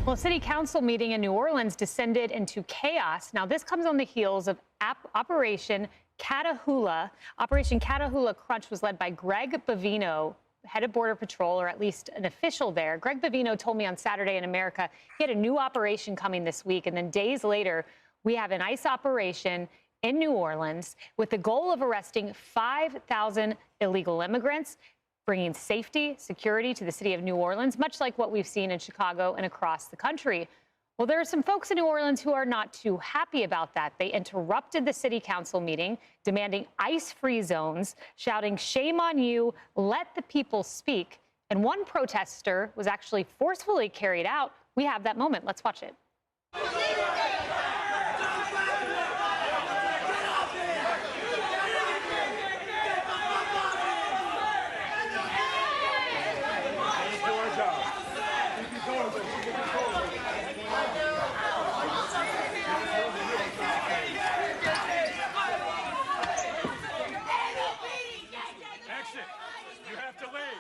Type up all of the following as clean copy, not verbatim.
Well, a city council meeting in New Orleans descended into chaos. Now, this comes on the heels of Operation Catahoula. Operation Catahoula Crunch was led by Greg Bavino, head of Border Patrol, or at least an official there. Greg Bavino told me on Saturday in America he had a new operation coming this week. And then days later, we have an ICE operation in New Orleans with the goal of arresting 5,000 illegal immigrants, bringing safety, security to the city of New Orleans, much like what we've seen in Chicago and across the country. Well, there are some folks in New Orleans who are not too happy about that. They interrupted the city council meeting, demanding ICE-free zones, shouting, "Shame on you, let the people speak." And one protester was actually forcefully carried out. We have that moment. Let's watch it.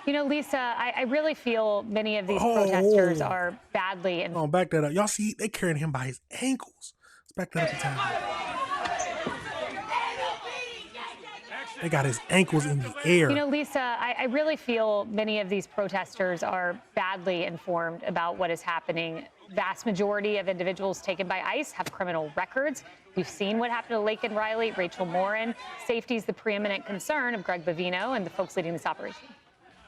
You know, Lisa, I really feel many of these protesters are badly Oh, back that up. Y'all see, they carrying him by his ankles. Let's back that up a time. They got his ankles in the air. You know, Lisa, I really feel many of these protesters are badly informed about what is happening. Vast majority of individuals taken by ICE have criminal records. We've seen what happened to Laken Riley, Rachel Morin. Safety is the preeminent concern of Greg Bavino and the folks leading this operation.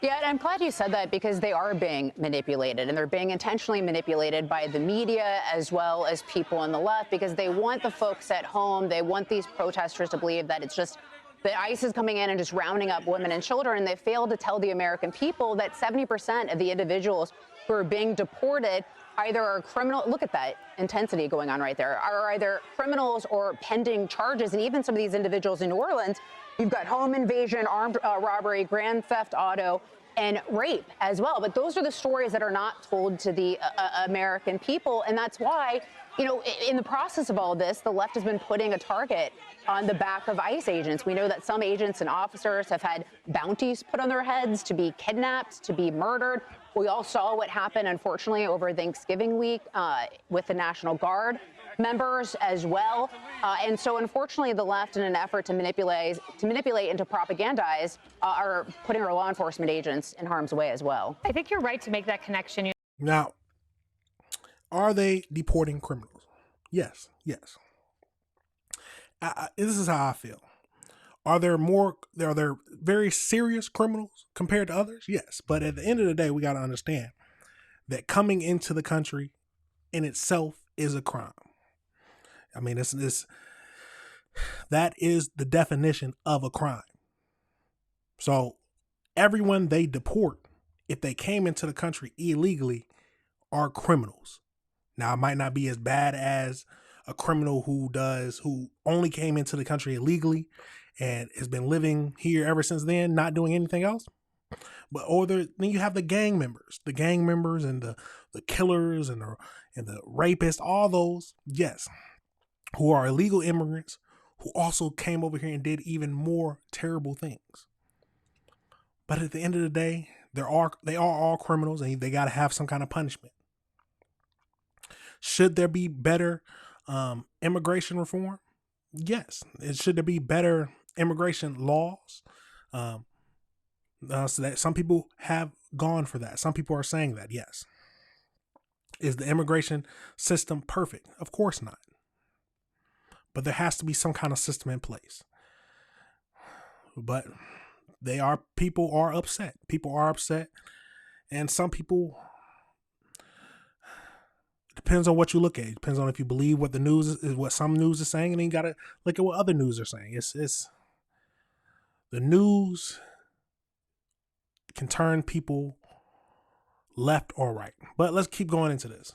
Yeah, and I'm glad you said that because they are being manipulated, and they're being intentionally manipulated by the media as well as people on the left, because they want the folks at home, they want these protesters to believe that it's just that ICE is coming in and just rounding up women and children, and they fail to tell the American people that 70% of the individuals who are being deported either are criminal, look at that intensity going on right there, are either criminals or pending charges. And even some of these individuals in New Orleans, you've got home invasion, armed robbery, grand theft auto, and rape as well. But those are the stories that are not told to the American people. And that's why, you know, in the process of all of this, the left has been putting a target on the back of ICE agents. We know that some agents and officers have had bounties put on their heads to be kidnapped, to be murdered. We all saw what happened, unfortunately, over Thanksgiving week with the National Guard members as well. And so, unfortunately, the left, in an effort to manipulate and to propagandize, are putting our law enforcement agents in harm's way as well. I think you're right to make that connection. Now, are they deporting criminals? Yes, yes. This is how I feel. Are there very serious criminals compared to others? Yes. But at the end of the day, we got to understand that coming into the country in itself is a crime. I mean, that is the definition of a crime. So everyone they deport, if they came into the country illegally, are criminals. Now, it might not be as bad as a criminal who only came into the country illegally and has been living here ever since then, not doing anything else. But then you have the gang members and the killers and the rapists, all those, yes, who are illegal immigrants who also came over here and did even more terrible things. But at the end of the day, they are all criminals, and they got to have some kind of punishment. Should there be better immigration reform? Yes. Should there be better immigration laws? So that some people have gone for that. Some people are saying that, yes. Is the immigration system perfect? Of course not. But there has to be some kind of system in place. But people are upset. People are upset. And some people, it depends on what you look at. It depends on if you believe what the news is, what some news is saying, and then you got to look at what other news are saying. It's the news can turn people left or right. But let's keep going into this.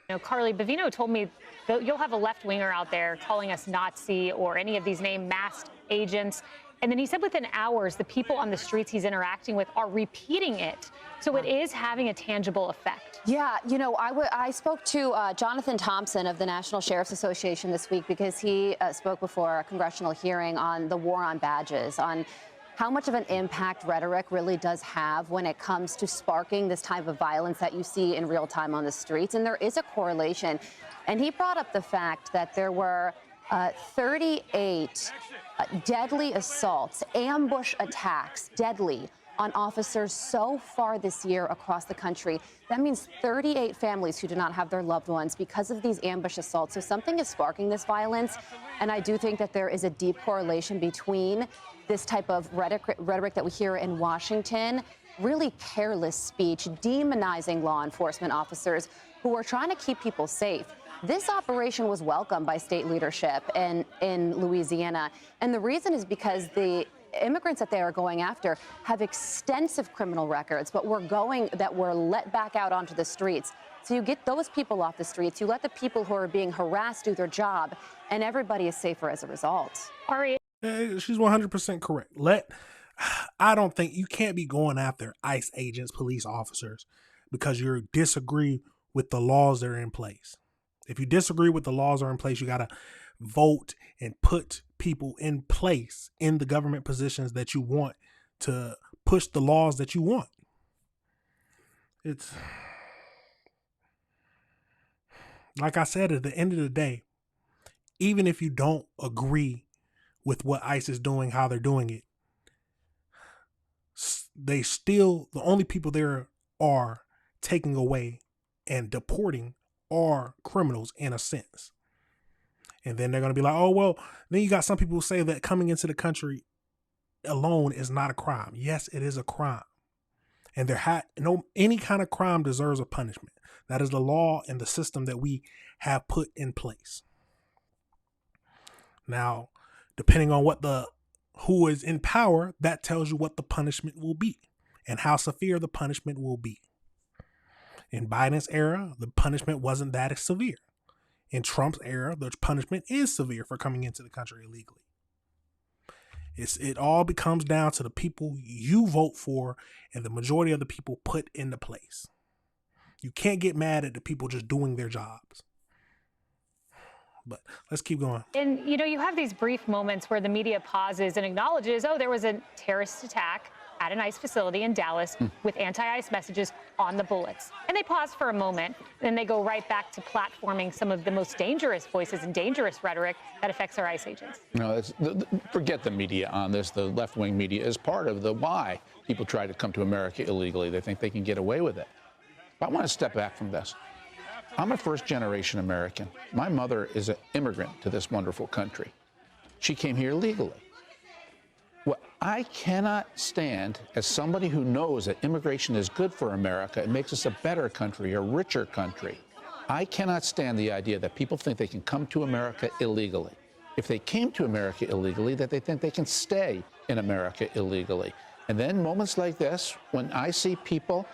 You know, Carly, Bavino told me that you'll have a left-winger out there calling us Nazi or any of these named masked agents. And then he said within hours, the people on the streets he's interacting with are repeating it. So it is having a tangible effect. Yeah, you know, I spoke to Jonathan Thompson of the National Sheriff's Association this week because he spoke before a congressional hearing on the war on badges, on how much of an impact rhetoric really does have when it comes to sparking this type of violence that you see in real time on the streets. And there is a correlation. And he brought up the fact that there were 38 deadly assaults, ambush attacks, deadly, on officers so far this year across the country. That means 38 families who do not have their loved ones because of these ambush assaults. So something is sparking this violence. And I do think that there is a deep correlation between this type of rhetoric that we hear in Washington, really careless speech, demonizing law enforcement officers who are trying to keep people safe. This operation was welcomed by state leadership in Louisiana. And the reason is because the immigrants that they are going after have extensive criminal records, but were let back out onto the streets. So you get those people off the streets, you let the people who are being harassed do their job, and everybody is safer as a result. Ari, She's 100% correct. I don't think you can't be going after ICE agents, police officers, because you disagree with the laws that are in place. If you disagree with the laws that are in place, you got to vote and put people in place in the government positions that you want to push the laws that you want. It's like I said, at the end of the day, even if you don't agree with what ICE is doing, how they're doing it, they still, the only people there are taking away and deporting are criminals in a sense. And then they're going to be like, oh, well, then you got some people who say that coming into the country alone is not a crime. Yes, it is a crime. And any kind of crime deserves a punishment. That is the law and the system that we have put in place. Now, depending on who is in power, that tells you what the punishment will be and how severe the punishment will be. In Biden's era, the punishment wasn't that severe. In Trump's era, the punishment is severe for coming into the country illegally. It all becomes down to the people you vote for and the majority of the people put into place. You can't get mad at the people just doing their jobs. But let's keep going. and you have these brief moments where the media pauses and acknowledges, oh, there was a terrorist attack at an ICE facility in Dallas with anti-ICE messages on the bullets. And they pause for a moment, then they go right back to platforming some of the most dangerous voices and dangerous rhetoric that affects our ICE agents. No, forget the media on this. The left-wing media is part of the why people try to come to America illegally. They think they can get away with it. But I want to step back from this. I'm a first-generation American. My mother is an immigrant to this wonderful country. She came here legally. What I cannot stand as somebody who knows that immigration is good for America, it makes us a better country, a richer country. I cannot stand the idea that people think they can come to America illegally. If they came to America illegally, that they think they can stay in America illegally. And then moments like this, when I see people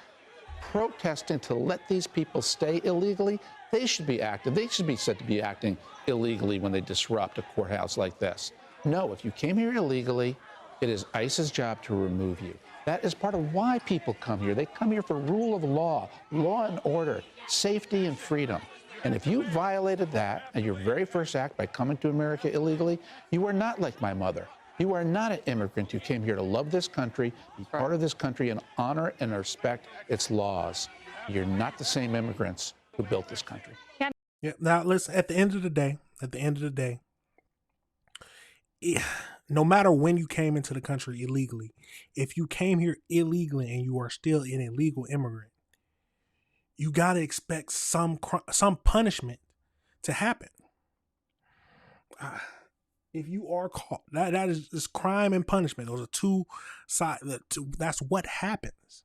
protesting to let these people stay illegally, they should be active. They should be said to be acting illegally when they disrupt a courthouse like this. No, if you came here illegally, it is ICE's job to remove you. That is part of why people come here. They come here for rule of law and order, safety and freedom. And if you violated that at your very first act by coming to America illegally, you are not like my mother. You are not an immigrant who came here to love this country, be part of this country, and honor and respect its laws. You're not the same immigrants who built this country. Yeah. Now, listen, at the end of the day, no matter when you came into the country illegally, if you came here illegally and you are still an illegal immigrant, you got to expect some punishment to happen. If you are caught, that is crime and punishment. Those are two sides. That's what happens.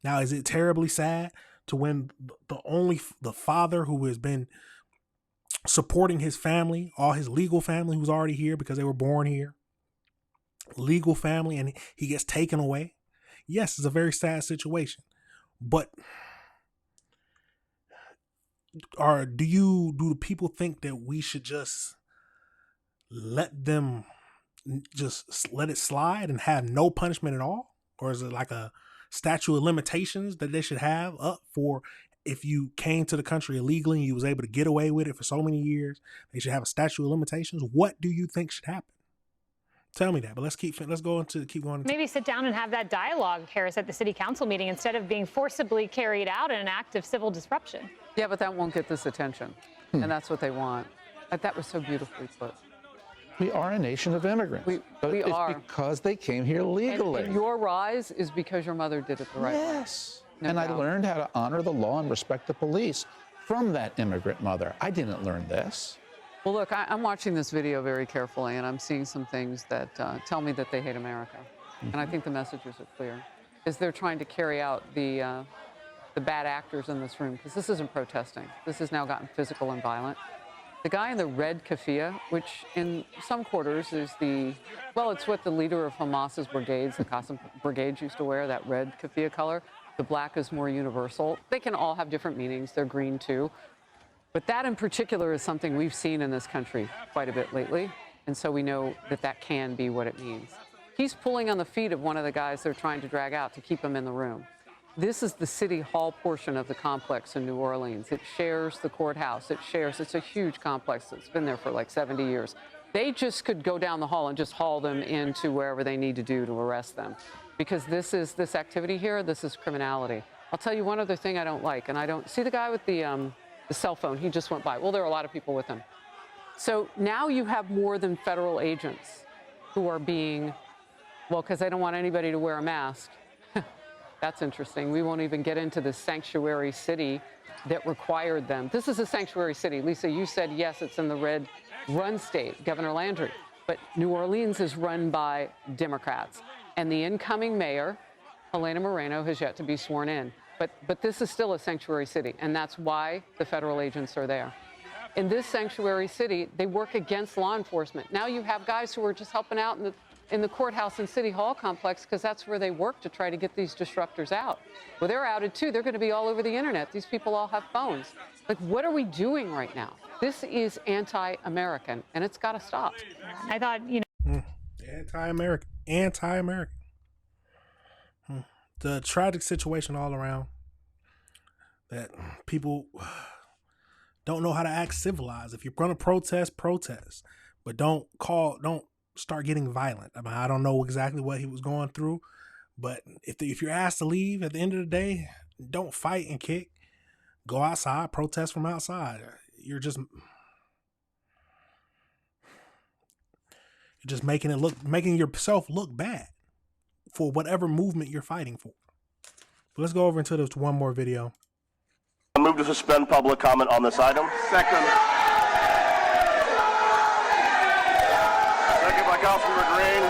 Now, is it terribly sad to when the father who has been supporting his family, all his legal family who's already here because they were born here, legal family, and he gets taken away? Yes, it's a very sad situation. But do the people think that we should just let it slide and have no punishment at all? Or is it like a statute of limitations that they should have up for if you came to the country illegally and you was able to get away with it for so many years? They should have a statute of limitations. What do you think should happen? Tell me that, but let's keep going. Maybe sit down and have that dialogue, Harris, at the city council meeting instead of being forcibly carried out in an act of civil disruption. Yeah, but that won't get this attention, and that's what they want. That was so beautifully put. We are a nation of immigrants. We it's are. because they came here legally. And your rise is because your mother did it the right way. Yes. No and doubt. I learned how to honor the law and respect the police from that immigrant mother. I didn't learn this. Well, look, I'm watching this video very carefully, and I'm seeing some things that tell me that they hate America. And I think the messages are clear. Is they're trying to carry out the bad actors in this room, because this isn't protesting. This has now gotten physical and violent. The guy in the red keffiyeh, which in some quarters is it's what the leader of Hamas's brigades, the Qassam brigades, used to wear, that red keffiyeh color. The black is more universal. They can all have different meanings. They're green too. But that in particular is something we've seen in this country quite a bit lately. And so we know that that can be what it means. He's pulling on the feet of one of the guys they're trying to drag out to keep him in the room. This is the city hall portion of the complex in New Orleans. It shares the courthouse. It's a huge complex that's been there for like 70 years. They just could go down the hall and just haul them into wherever they need to do to arrest them. Because this activity here, this is criminality. I'll tell you one other thing I don't like, and I don't see the guy with the cell phone. He just went by. Well, there are a lot of people with him. So now you have more than federal agents who are being, because they don't want anybody to wear a mask. That's interesting. We won't even get into the sanctuary city that required them. This is a sanctuary city. Lisa, you said, yes, it's in the red run state, Governor Landry. But New Orleans is run by Democrats. And the incoming mayor, Helena Moreno, has yet to be sworn in. But this is still a sanctuary city, and that's why the federal agents are there. In this sanctuary city, they work against law enforcement. Now you have guys who are just helping out in the courthouse and city hall complex because that's where they work to try to get these disruptors out. Well, they're outed too. They're going to be all over the internet. These people all have phones. Like, what are we doing right now? This is anti-American, and it's got to stop. I thought, Anti-American. The tragic situation all around, that people don't know how to act civilized. If you're going to protest, but don't start getting violent. I mean, I don't know exactly what he was going through, but if you're asked to leave at the end of the day, don't fight and kick. Go outside, protest from outside. You're just making yourself look bad for whatever movement you're fighting for. But let's go over into this one more video. I move to suspend public comment on this item. Second. Second by Councilmember Green.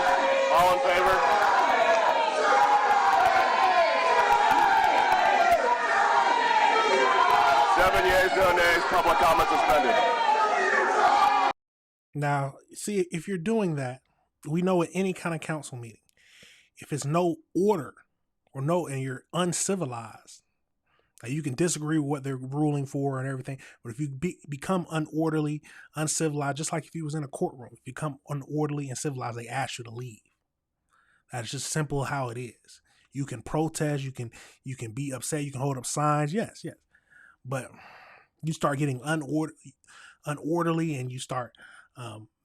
All in favor? Seven yeas, no nays. Public comment suspended. Now, see, if you're doing that, we know at any kind of council meeting, if it's no order and you're uncivilized, you can disagree with what they're ruling for and everything, but if you become unorderly, uncivilized, just like if you was in a courtroom, if you become unorderly and civilized, they ask you to leave. That's just simple how it is. You can protest, you can be upset, you can hold up signs, yes, but you start getting unorderly and you start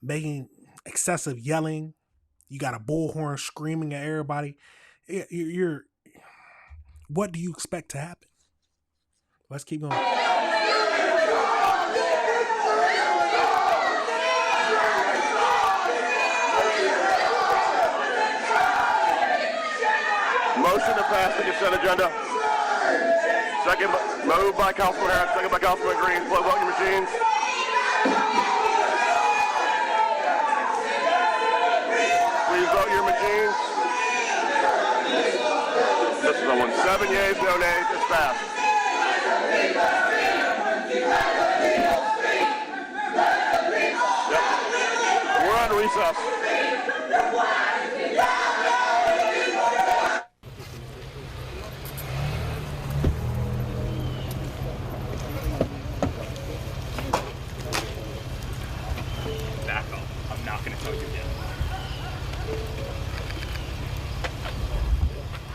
making excessive yelling. You got a bullhorn screaming at everybody. What do you expect to happen? Let's keep going. Motion to pass the consent agenda. Second, moved by Councilman Harris, second by Councilman Green. Vote your machines. Please vote your machines. This is the one. 7 yeas, no nays. It's passed. Yep. We're on recess. Back up. I'm not going to tell you again.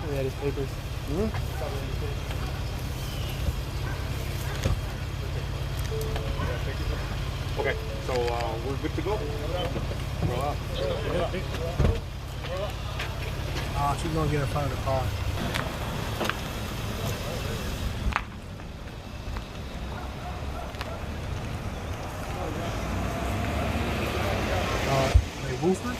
We had his papers. Okay, so we're good to go. She's gonna get in front of the car. They roofers?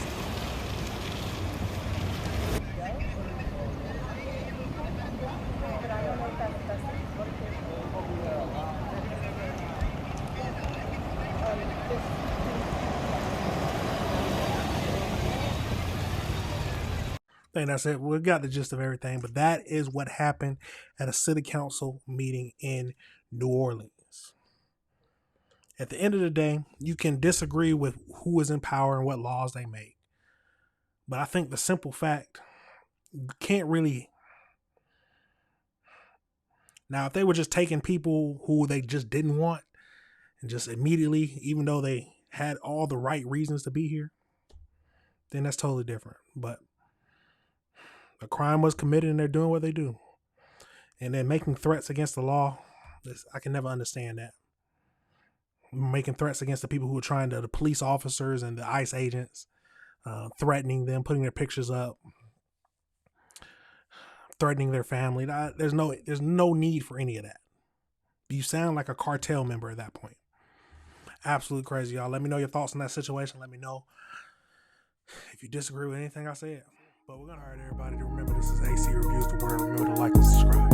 I think that's it. We got the gist of everything, but that is what happened at a city council meeting in New Orleans. At the end of the day, you can disagree with who is in power and what laws they make. But I think the simple fact, you can't really. Now, if they were just taking people who they just didn't want and just immediately, even though they had all the right reasons to be here, then that's totally different. But a crime was committed and they're doing what they do. And then making threats against the law, I can never understand that. Making threats against the people who are trying to, the police officers and the ICE agents, threatening them, putting their pictures up, threatening their family. There's no need for any of that. You sound like a cartel member at that point. Absolutely crazy, y'all. Let me know your thoughts on that situation. Let me know if you disagree with anything I said. But we're going to hurt everybody to remember this is AC Reviews the Word. Remember to like and subscribe.